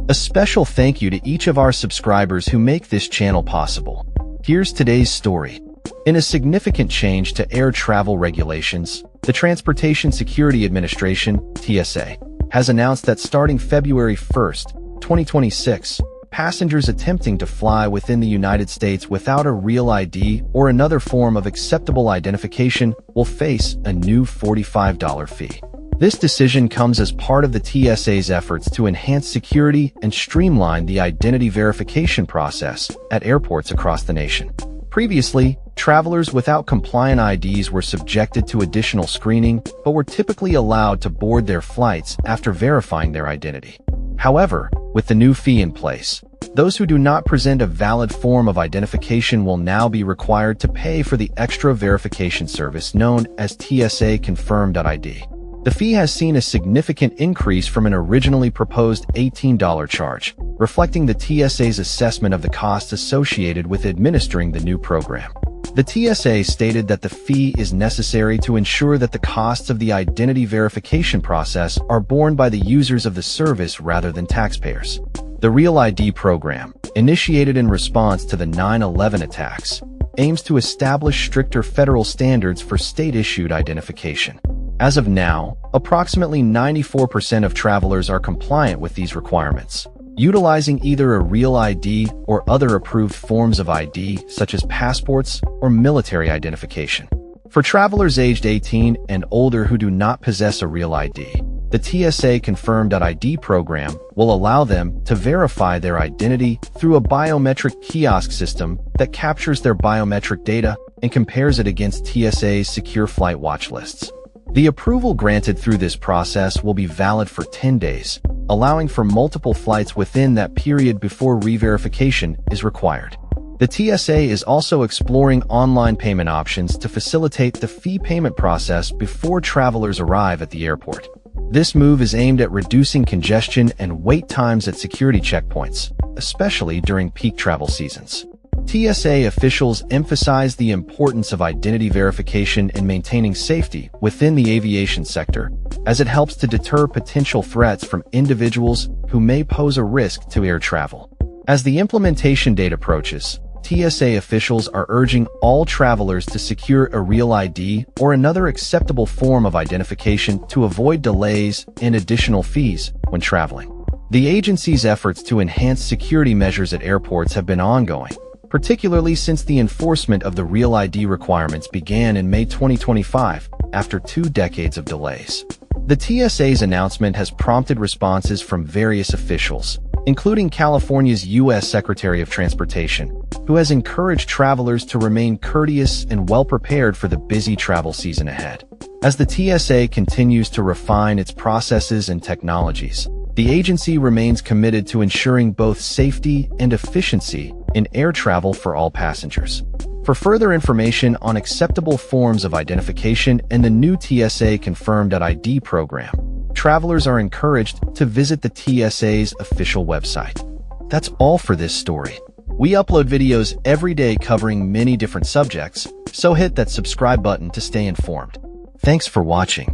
A special thank you to each of our subscribers who make this channel possible. Here's today's story. In a significant change to air travel regulations, the Transportation Security Administration, TSA, has announced that starting February 1st, 2026, passengers attempting to fly within the United States without a real ID or another form of acceptable identification will face a new $45 fee. This decision comes as part of the TSA's efforts to enhance security and streamline the identity verification process at airports across the nation. Previously, travelers without compliant IDs were subjected to additional screening, but were typically allowed to board their flights after verifying their identity. However, with the new fee in place, those who do not present a valid form of identification will now be required to pay for the extra verification service known as TSA Confirm.ID. The fee has seen a significant increase from an originally proposed $18 charge, reflecting the TSA's assessment of the costs associated with administering the new program. The TSA stated that the fee is necessary to ensure that the costs of the identity verification process are borne by the users of the service rather than taxpayers. The Real ID program, initiated in response to the 9/11 attacks, aims to establish stricter federal standards for state-issued identification. As of now, approximately 94% of travelers are compliant with these requirements, utilizing either a real ID or other approved forms of ID, such as passports or military identification. For travelers aged 18 and older who do not possess a real ID, the TSA Confirm.ID program will allow them to verify their identity through a biometric kiosk system that captures their biometric data and compares it against TSA's secure flight watch lists. The approval granted through this process will be valid for 10 days, allowing for multiple flights within that period before re-verification is required. The TSA is also exploring online payment options to facilitate the fee payment process before travelers arrive at the airport. This move is aimed at reducing congestion and wait times at security checkpoints, especially during peak travel seasons. TSA officials emphasize the importance of identity verification in maintaining safety within the aviation sector, as it helps to deter potential threats from individuals who may pose a risk to air travel. As the implementation date approaches, TSA officials are urging all travelers to secure a real ID or another acceptable form of identification to avoid delays and additional fees when traveling. The agency's efforts to enhance security measures at airports have been ongoing, particularly since the enforcement of the Real ID requirements began in May 2025, after 2 decades of delays. The TSA's announcement has prompted responses from various officials, including California's U.S. Secretary of Transportation, who has encouraged travelers to remain courteous and well-prepared for the busy travel season ahead. As the TSA continues to refine its processes and technologies, the agency remains committed to ensuring both safety and efficiency in air travel for all passengers. For further information on acceptable forms of identification and the new TSA Confirm.ID program, travelers are encouraged to visit the TSA's official website. That's all for this story. We upload videos every day covering many different subjects, so hit that subscribe button to stay informed. Thanks for watching.